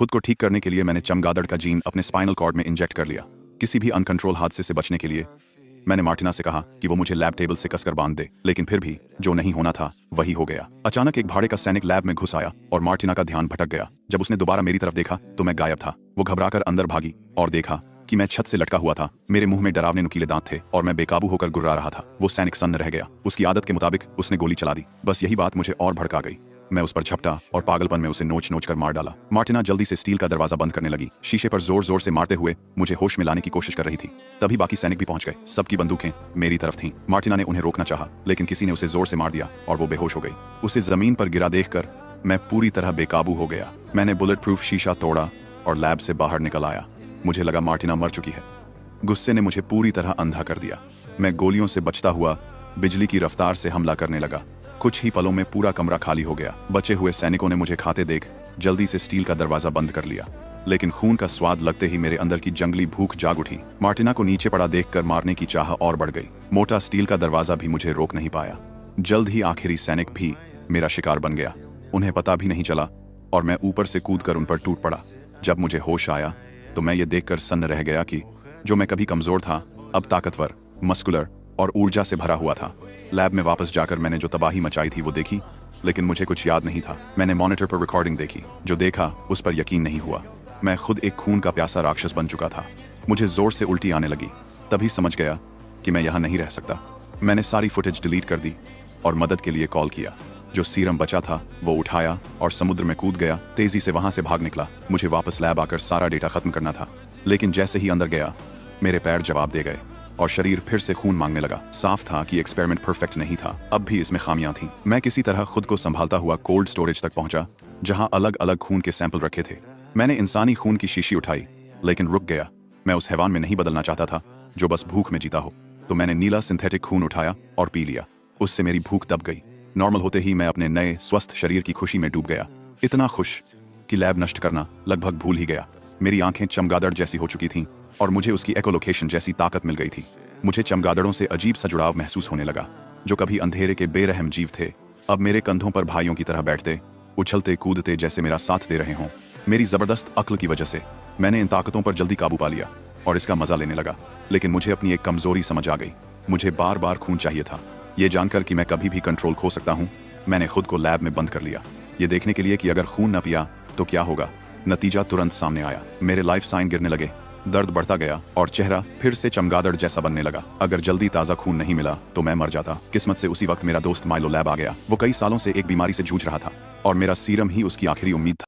खुद को ठीक करने के लिए मैंने चमगादड़ का जीन अपने स्पाइनल कॉर्ड में इंजेक्ट कर लिया। किसी भी अनकंट्रोल हादसे से बचने के लिए मैंने मार्टिना से कहा कि वो मुझे लैब टेबल से कसकर बांध दे, लेकिन फिर भी जो नहीं होना था वही हो गया। अचानक एक भाड़े का सैनिक लैब में घुस आया और मार्टिना का ध्यान भटक गया। जब उसने दोबारा मेरी तरफ देखा तो मैं गायब था। वो घबराकर अंदर भागी और देखा कि मैं छत से लटका हुआ था। मेरे मुंह में डरावने नुकीले दांत थे और मैं बेकाबू होकर गुर्रा रहा था। वो सैनिक सन्न रह गया। उसकी आदत के मुताबिक उसने गोली चला दी। बस यही बात मुझे और भड़का गई। मैं उस पर झपटा और पागलपन में उसे नोच नोच कर मार डाला। मार्टिना जल्दी से स्टील का दरवाजा बंद करने लगी, शीशे पर जोर जोर से मारते हुए मुझे होश में लाने की कोशिश कर रही थी। तभी बाकी सैनिक भी पहुंच गए। सबकी बंदूकें मेरी तरफ थीं। मार्टिना ने उन्हें रोकना चाहा, लेकिन किसी ने उसे जोर से मार दिया और वो बेहोश हो गई। उसे जमीन पर गिरा देखकर मैं पूरी तरह बेकाबू हो गया। मैंने बुलेट प्रूफ शीशा तोड़ा और लैब से बाहर निकल आया। मुझे लगा मार्टिना मर चुकी है। गुस्से ने मुझे पूरी तरह अंधा कर दिया। मैं गोलियों से बचता हुआ बिजली की रफ्तार से हमला करने लगा। कुछ ही पलों में पूरा कमरा खाली हो गया। बचे हुए सैनिकों ने मुझे खाते देख जल्दी से स्टील का दरवाजा बंद कर लिया, लेकिन खून का स्वाद लगते ही मेरे अंदर की जंगली भूख जाग उठी। मार्टिना को नीचे पड़ा देखकर मारने की चाह और बढ़ गई। मोटा स्टील का दरवाजा भी मुझे रोक नहीं पाया। जल्द ही आखिरी सैनिक भी मेरा शिकार बन गया। उन्हें पता भी नहीं चला और मैं ऊपर से कूदकर उन पर टूट पड़ा। जब मुझे होश आया तो मैं ये देखकर सन्न रह गया कि जो मैं कभी कमजोर था अब ताकतवर, मस्कुलर और ऊर्जा से भरा हुआ था। लैब में वापस जाकर मैंने जो तबाही मचाई थी वो देखी, लेकिन मुझे कुछ याद नहीं था। मैंने मॉनिटर पर रिकॉर्डिंग देखी। जो देखा उस पर यकीन नहीं हुआ। मैं खुद एक खून का प्यासा राक्षस बन चुका था। मुझे जोर से उल्टी आने लगी। तभी समझ गया कि मैं यहाँ नहीं रह सकता। मैंने सारी फुटेज डिलीट कर दी और मदद के लिए कॉल किया। जो सीरम बचा था वो उठाया और समुद्र में कूद गया। तेजी से वहां से भाग निकला। मुझे वापस लैब आकर सारा डेटा खत्म करना था, लेकिन जैसे ही अंदर गया मेरे पैर जवाब दे गए और शरीर फिर से खून मांगने लगा। साफ था कि एक्सपेरिमेंट परफेक्ट नहीं था। अब भी इसमें खामियां थीं। मैं किसी तरह खुद को संभालता हुआ कोल्ड स्टोरेज तक पहुंचा, जहां अलग अलग खून के सैंपल रखे थे। मैंने इंसानी खून की शीशी उठाई, लेकिन रुक गया। मैं उस हैवान में नहीं बदलना चाहता था जो बस भूख में जीता हो। तो मैंने नीला सिंथेटिक खून उठाया और पी लिया। उससे मेरी भूख दब गई। नॉर्मल होते ही मैं अपने नए स्वस्थ शरीर की खुशी में डूब गया। इतना खुश कि लैब नष्ट करना लगभग भूल ही गया। मेरी आंखें चमगादड़ जैसी हो चुकी थीं और मुझे उसकी एकोलोकेशन जैसी ताकत मिल गई थी। मुझे चमगादड़ों से अजीब सा जुड़ाव महसूस होने लगा। जो कभी अंधेरे के बेरहम जीव थे, अब मेरे कंधों पर भाइयों की तरह बैठते, उछलते कूदते जैसे मेरा साथ दे रहे हों। मेरी जबरदस्त अक्ल की वजह से मैंने इन ताकतों पर जल्दी काबू पा लिया और इसका मजा लेने लगा। लेकिन मुझे अपनी एक कमजोरी समझ आ गई। मुझे बार बार खून चाहिए था। ये जानकर कि मैं कभी भी कंट्रोल खो सकता हूँ, मैंने खुद को लैब में बंद कर लिया, ये देखने के लिए कि अगर खून न पिया तो क्या होगा। नतीजा तुरंत सामने आया। मेरे लाइफ साइन गिरने लगे, दर्द बढ़ता गया और चेहरा फिर से चमगादड़ जैसा बनने लगा। अगर जल्दी ताज़ा खून नहीं मिला तो मैं मर जाता। किस्मत से उसी वक्त मेरा दोस्त माइलो लैब आ गया। वो कई सालों से एक बीमारी से जूझ रहा था और मेरा सीरम ही उसकी आखिरी उम्मीद था।